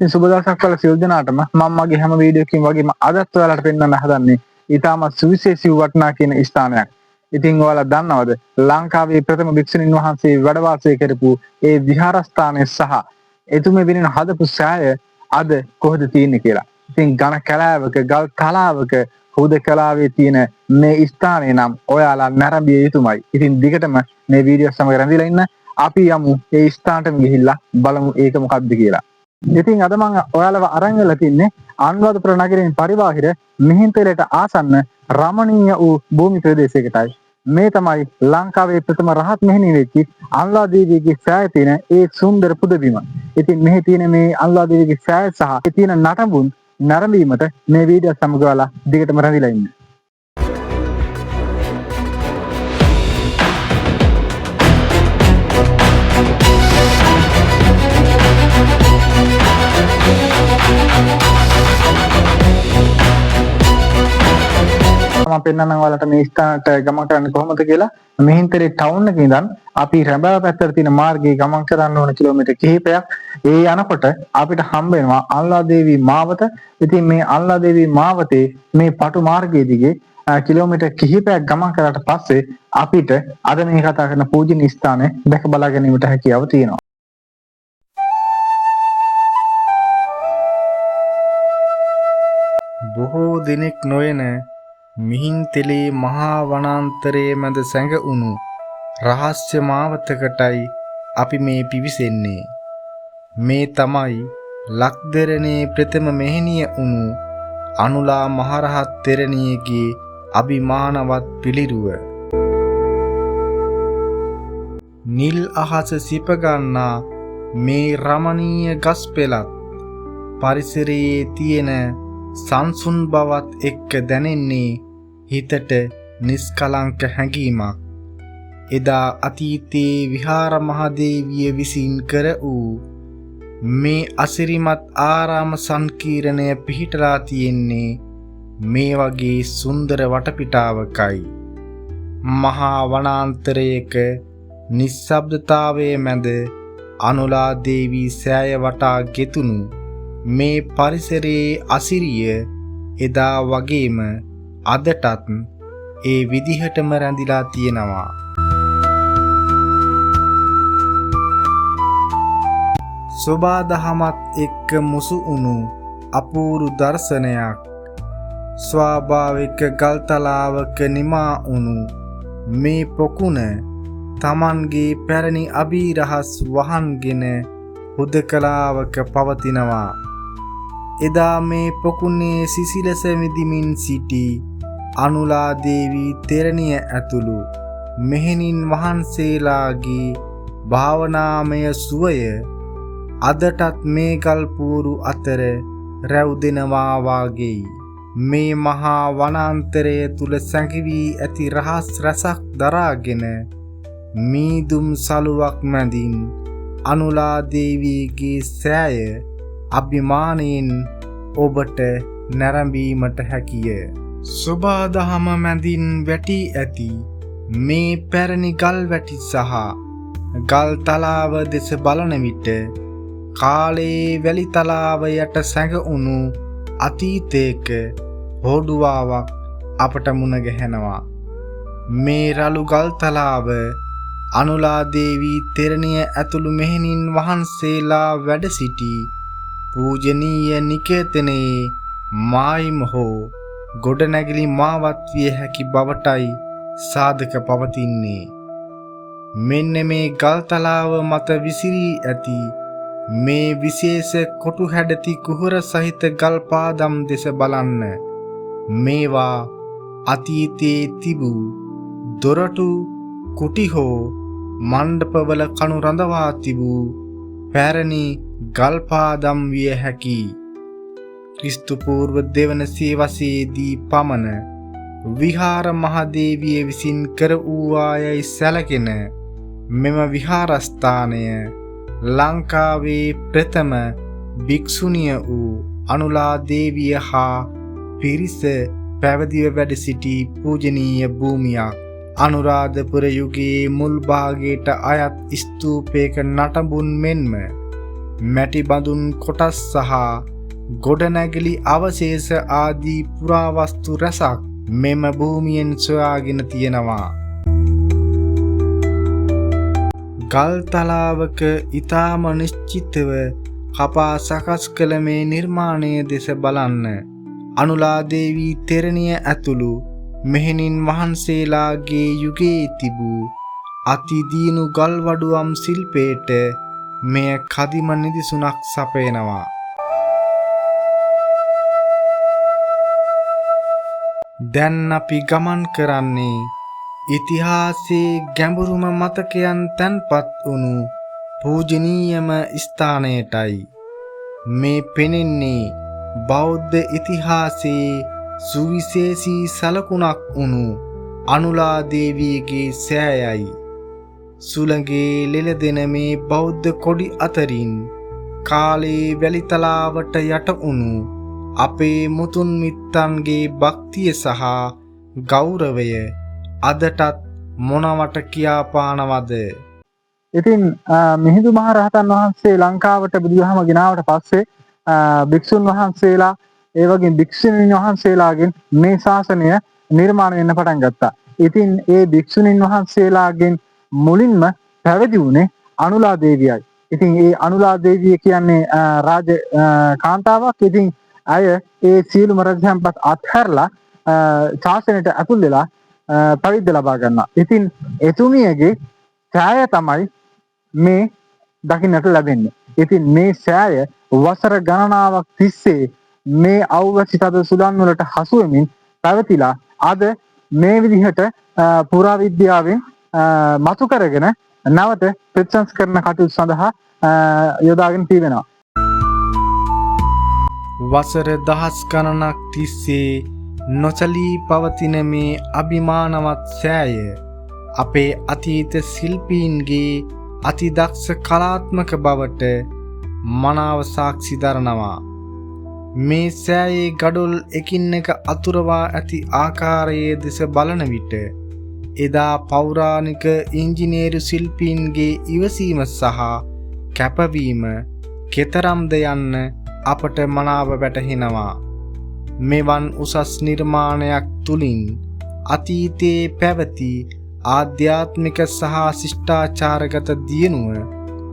ඉතින් සුබ දවසක් වල සියලු දෙනාටම මම මගේ හැම වීඩියෝ එකකින් වගේම අදත් ඔයාලට පෙන්වන්න හදන්නේ ඊටමත් සුවිශේෂී වටිනා කියන ස්ථානයක්. ඉතින් ඔයාලා දන්නවද ලංකාවේ ප්‍රථම භික්ෂුණීන් වහන්සේ වැඩ වාසය කරපු ඒ විහාරස්ථානය සහ එතුමේ වෙනින් හදපු සෑය අද කොහෙද තියෙන්නේ කියලා. ඉතින් ඝන කැලෑවක ගල් තලාවක හුදකලාවේ තියෙන මේ ස්ථානය නම් ඔයාලා නැරඹිය යුතුමයි. ඉතින් දිගටම මේ වීඩියෝ සමග රැඳිලා ඉන්න. අපි යමු ඒ ස්ථානටම ගිහිල්ලා බලමු ඒක මොකක්ද කියලා. ඉතින් අද මම ඔයාලව අරන් වෙලා තින්නේ අනුරාධපුර නගරයෙන් පරිබාහිර මිහින්තලයට ආසන්න රමණීය වූ භූමි ප්‍රදේශයකටයි. මේ තමයි ලංකාවේ ප්‍රථම රහත් මෙහෙණිය වෙච්ච අනුලා දේවියගේ සෑය තියෙන ඒ සුන්දර පුදබිම. ඉතින් මෙහි තියෙන මේ අනුලා දේවියගේ සෑය සහ ඒ තියෙන නටඹුන් නරඹීමට මේ වීඩියෝ සමග ඔයාලා දිගටම රැඳිලා ඉන්න. මම පෙන්නන්නම් ඔයාලට මේ ස්ථානට ගමන් කරන්න කොහොමද කියලා. මිහින්තලේ ටවුන් එකේ ඉඳන් අපි රැඹාව පැත්තට තියෙන මාර්ගයේ ගමන් කරන්න ඕන කිලෝමීටර් කිහිපයක්. ඒ යනකොට අපිට හම්බ වෙනවා අනුලා දේවී මාවත. ඉතින් මේ අනුලා දේවී මාවතේ මේ පටු මාර්ගයේ දිගේ කිලෝමීටර් කිහිපයක් ගමන් කරාට පස්සේ අපිට අද මේ කතා කරන පූජනීය ස්ථානය දැක බලා ගැනීමට හැකියාව තියෙනවා. බොහෝ දිනෙක නොයන මිහින්තලේ මහා වනාන්තරයේ මැද සැඟවුණු රහස්‍ය මාවතකටයි අපි මේ පිවිසෙන්නේ. මේ තමයි ලක්දරණේ ප්‍රථම මෙහෙණිය වුණු අනුලා මහරහත් තෙරණියගේ අභිමානවත් පිළිරුව. නිල් අහස සිප ගන්නා මේ රමණීය ගස් පෙළත් පරිසරයේ තියෙන සංසුන් බවත් එක්ක දැනෙන්නේ හිතට නිස්කලංක හැඟීමක්. එදා අතීතයේ විහාර මහදේවිය විසින් කර වූ මේ අසිරිමත් ආරාම සංකීර්ණය පිහිටලා තියෙන්නේ මේ වගේ සුන්දර වටපිටාවකයි. මහා වනාන්තරයක නිස්සබ්දතාවයේ මැද අනුලා දේවී සෑය වටා ගෙතුණු මේ පරිසරයේ අසිරිය එදා වගේම අදටත් ඒ විදිහටම රැඳිලා තියෙනවා. සෝබාදහමත් එක්ක මුසු වුණු අපූරු දර්ශනයක්. ස්වාභාවික ගල්තලාවක නිමා වුණු මේ පොකුණ Tamanගේ පැරණි අභිරහස් වහන්ගෙන හුදකලාවක පවතිනවා. එදා මේ පොකුණේ සිසිලස විඳිමින් සිටි අනුලා දේවී තෙරණිය ඇතුළු මෙහෙණින් වහන්සේලාගේ භාවනාමය සුවය අදටත් මේ ගල්පූරු අතර රැවුදෙනවා වාගේයි. මේ මහා වනාන්තරය තුල සැඟවී ඇති රහස් රසක් දරාගෙන මීදුම් සලුවක් මැදින් අනුලා දේවියගේ සෑය අභිමානයෙන් ඔබට නැරඹීමට හැකිය. සෝබාදහම මැදින් වැටි ඇති මේ පැරණි ගල් වැටි සහ ගල් තලාව දෙස බලන විට කාලේ වැලි තලාව යට සැඟවුණු අතීතයක හොඩුවාවක් අපට මුණ ගැහෙනවා. මේ රළු ගල් තලාව අනුලා දේවී තෙරණිය ඇතුළු මෙහෙණින් වහන්සේලා වැඩ සිටි පූජනීය නිකේතනයේ මායිම හෝ ගොඩනැගිලි මාවත් විය හැකි බවටයි සාධක පවතින්නේ. මෙන්න මේ ගල්තලාව මත විසිරී ඇති මේ විශේෂ කොටු හැඩති කුහර සහිත ගල් පාදම් දෙස බලන්න. මේවා අතීතයේ තිබූ දොරටු කුටි හෝ මණ්ඩපවල කණු රඳවා තිබූ පැරණි ගල් පාදම් විය හැකි. ක්‍රිස්තු පූර්ව දෙවන සියවසේදී පමණ විහාර මහදේවිය විසින් කර වූවායයි සැලකෙන මෙම විහාරස්ථානය ලංකාවේ ප්‍රථම භික්ෂුණිය වූ අනුලා දේවිය හා පිරිස පැවිදිව වැඩ සිටි පූජනීය භූමියක්. අනුරාධපුර යුගයේ මුල් භාගයට අයත් ස්තූපයක නටඹුන් මෙන්ම මැටි බඳුන් කොටස් සහ ගොඩනැගිලි අවශේෂ ආදී පුරාවස්තු රැසක් මෙම භූමියෙන් සොයාගෙන තියෙනවා. ගල් තලාවක ඊටම නිශ්චිතව කපා සකස් කළ මේ නිර්මාණය දෙස බලන්න. අනුලා දේවී තෙරණිය ඇතුළු මෙහෙණින් වහන්සේලාගේ යුගයේ තිබූ අති දියුණු ගල්වඩුවම් ශිල්පයට මෙය කදිම නිදසුනක් සපයනවා. දැන් අපි ගමන් කරන්නේ ඉතිහාසයේ ගැඹුරුම මතකයන් තැන්පත් වුණු පූජනීයම ස්ථානයටයි. මේ පෙනෙන්නේ බෞද්ධ ඉතිහාසයේ සුවිශේෂී සලකුණක් වුණු අනුලා දේවියගේ සෑයයි. සුළඟේ ලෙලදෙන මේ බෞද්ධ කොඩි අතරින් කාලේ වැලිතලාවට යට වුණු අපේ මුතුන් මිත්තන්ගේ භක්තිය සහ ගෞරවය අදටත් මොනවට කියාපානවද? ඉතින් මිහිඳු මහ රහතන් වහන්සේ ලංකාවට බුදුදහම ගෙනාවට පස්සේ භික්ෂුන් වහන්සේලා ඒ වගේ භික්ෂුණීන් වහන්සේලාගෙන් මේ ශාසනය නිර්මාණය වෙන්න පටන් ගත්තා. ඉතින් ඒ භික්ෂුණීන් වහන්සේලාගෙන් මුලින්ම පැවිදි වුණේ අනුලා දේවියයි. ඉතින් ඒ අනුලා දේවිය කියන්නේ රාජ කාන්තාවක්. ඉතින් අය ඒ සියලුම රජසම්පත් අත්හැරලා ශාසනයට ඇතුල් වෙලා පැවිද්ද ලබා ගන්නවා. ඉතින් එතුමියගේ ඡාය තමයි මේ දකින්නට ලැබෙන්නේ. ඉතින් මේ ඡාය වසර ගණනාවක් තිස්සේ මේ අවවැසි තද සුළං වලට හසු වෙමින් පැවතිලා අද මේ විදිහට පුරාවිද්‍යාවෙන් මතු කරගෙන නැවත ප්‍රතිසංස්කරණ කටයුතු සඳහා යොදාගෙන තිබෙනවා. වසර දහස් ගණනක් තිස්සේ නොසලී පවතින මේ අභිමානවත් සෑය අපේ අතීත ශිල්පීන්ගේ අතිදක්ෂ කලාත්මක බවට මනාව සාක්ෂි දරනවා. මේ සෑයේ ගඩොල් එකින් එක අතුරවා ඇති ආකාරයේ දෙස බලන විට එදා පෞරාණික ඉංජිනේරු ශිල්පීන්ගේ ඉවසීම සහ කැපවීම කෙතරම්ද යන්න අපට මනාව වැටහෙනවා. මෙවන් උසස් නිර්මාණයක් තුලින් අතීතයේ පැවති ආධ්‍යාත්මික සහ ශිෂ්ටාචාරගත දියුණුව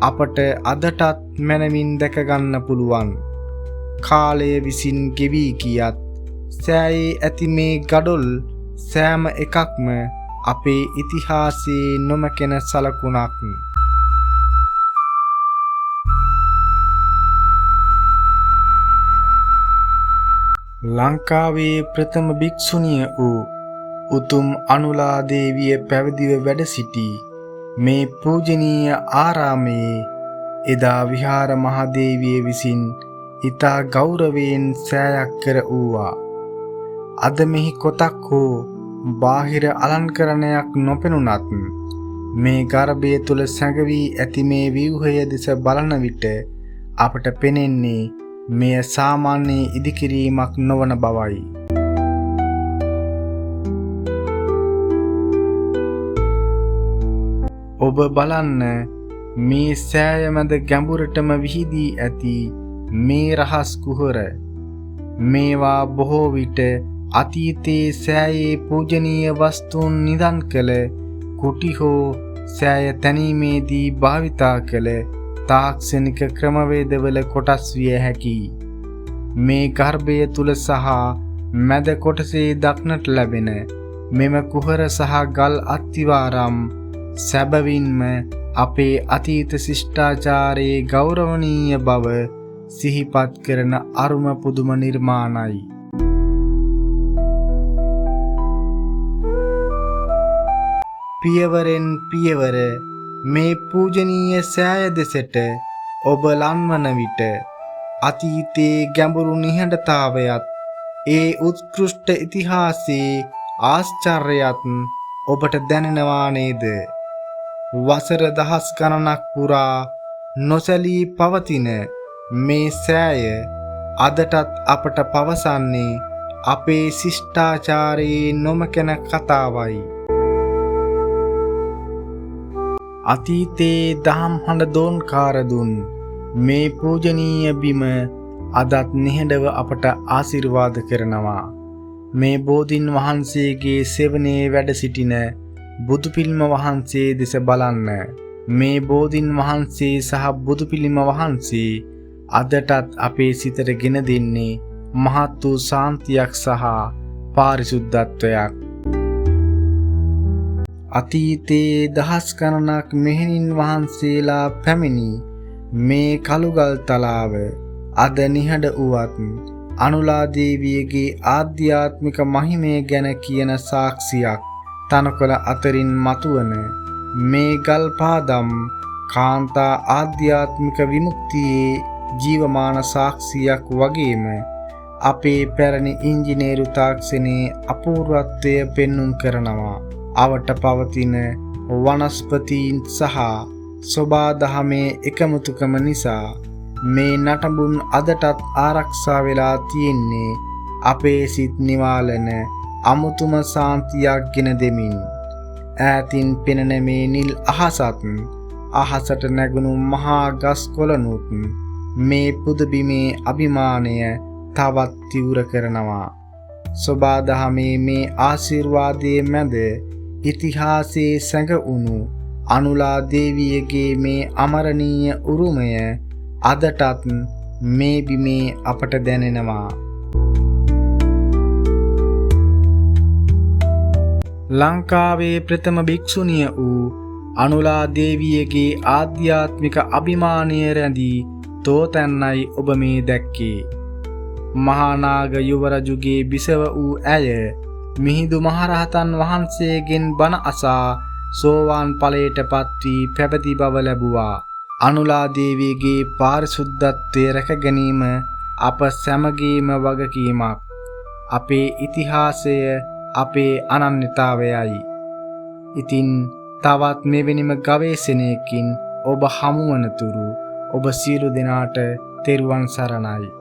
අපට අදටත් මනමින් දැක ගන්න පුළුවන්. කාලය විසින් ගෙවි ගියත් සෑයේ ඇති මේ ගඩොල් සෑම එකක්ම අපේ ඉතිහාසයේ නොමැකෙන සලකුණක්. ලංකාවේ ප්‍රථම භික්ෂුණිය වූ උතුම් අනුලා දේවිය පැවිදිව වැඩ සිටි මේ පූජනීය ආරාමයේ එදා විහාර මහදේවිය විසින් ඉතා ගෞරවයෙන් සෑයක් කර වූවා. අද මෙහි කොතක් හෝ බාහිර අලංකරණයක් නොපෙනුනත් මේ ගර්භය තුල සැඟවී ඇති මේ ව්‍යුහය දෙස බලන විට අපට පෙනෙන්නේ මෙය සාමාන්‍ය ඉදිකිරීමක් නොවන බවයි. ඔබ බලන්න මේ සෑය මැද ගැඹුරටම විහිදී ඇති මේ රහස් කුහර. මේවා බොහෝ විට අතීතයේ සෑයේ පූජනීය වස්තුන් නිදන් කළ කුටි හෝ සෑය තැනීමේදී භාවිතා කළ තාක්ෂණික ක්‍රමවේදවල කොටස් විය හැකියි. මේ ගර්භය තුල සහ මැද කොටසේ දක්නට ලැබෙන මෙම කුහර සහ ගල් අත්තිවාරම් සැබවින්ම අපේ අතීත ශිෂ්ටාචාරයේ ගෞරවනීය බව සිහිපත් කරන අරුම පුදුම නිර්මාණයි. පියවරෙන් පියවර මේ පූජනීය සෑය දෙසට ඔබ ලන්වන විට අතීතයේ ගැඹුරු නිහඬතාවයත් ඒ උත්කෘෂ්ඨ ඉතිහාසයේ ආශ්චර්යයත් ඔබට දැනෙනවා නේද? වසර දහස් ගණනක් පුරා නොසැලී පවතින මේ සෑය අදටත් අපට පවසන්නේ අපේ ශිෂ්ටාචාරයේ නොමකන කතාවයි. අතීතයේ දහම් හඬ දෝන්කාර දුන් මේ පූජනීය බිම අදත් නිහඬව අපට ආශිර්වාද කරනවා. මේ බෝධීන් වහන්සේගේ සෙවණේ වැඩ සිටින බුදු පිළිම වහන්සේ දෙස බලන්න. මේ බෝධීන් වහන්සේ සහ බුදු පිළිම වහන්සේ අදටත් අපේ සිතට ගෙන දෙන්නේ මහත් වූ ශාන්තියක් සහ පාරිශුද්ධත්වයක්. අතීතයේ දහස් ගණනක් මෙහෙණින් වහන්සේලා පැමිණි මේ කළුගල් තලාව අද නිහඬ වුවත් අනුලා දේවියගේ ආධ්‍යාත්මික මහිමය ගැන කියන සාක්ෂියක් තනකොළ අතරින් මතුවන මේ ගල් පාදම් කාන්තා ආධ්‍යාත්මික විමුක්තියේ ජීවමාන සාක්ෂියක් වගේම අපේ පැරණි ඉංජිනේරු තාක්ෂණයේ අපූර්වත්වය පෙන්눔 කරනවා. අවට පවතින වනස්පතීන් සහ සෝබාදහමේ එකමුතුකම නිසා මේ නටඹුන් අදටත් ආරක්ෂා වෙලා තියෙන්නේ අපේ සිත් නිවාලන අමුතුම සාන්තියක් ගෙන දෙමින්. ඈතින් පෙනෙන මේ නිල් අහසත් අහසට නැගුණු මහා ගස් කොළනුත් මේ පුදබිමේ අභිමානය තවත් තීව්‍ර කරනවා. සෝබාදහමේ මේ ආශිර්වාදයේ මැද ඉතිහාසයේ සැඟවුණු අනුලා දේවියගේ මේ අමරණීය උරුමය අදටත් මේ බිමේ අපට දැනෙනවා. ලංකාවේ ප්‍රථම භික්ෂුණිය වූ අනුලා දේවියගේ ආධ්‍යාත්මික අභිමානය රැඳී තෝතැන්නයි ඔබ මේ දැක්කේ. මහානාග යුවරජුගේ බිසව වූ ඇය මිහිඳු මහරහතන් වහන්සේගෙන් බණ අසා සෝවාන් ඵලයට පත් වී පැවිදි බව ලැබුවා. අනුලා දේවියගේ පාරිශුද්ධත්වය රැක ගැනීම අප සැමගේම වගකීමක්. අපේ ඉතිහාසය අපේ අනන්‍යතාවයයි. ඉතින් තවත් මෙවැනිම ගවේෂණයකින් ඔබ හමුවනතුරු ඔබ සියලු දෙනාට තෙරුවන් සරණයි.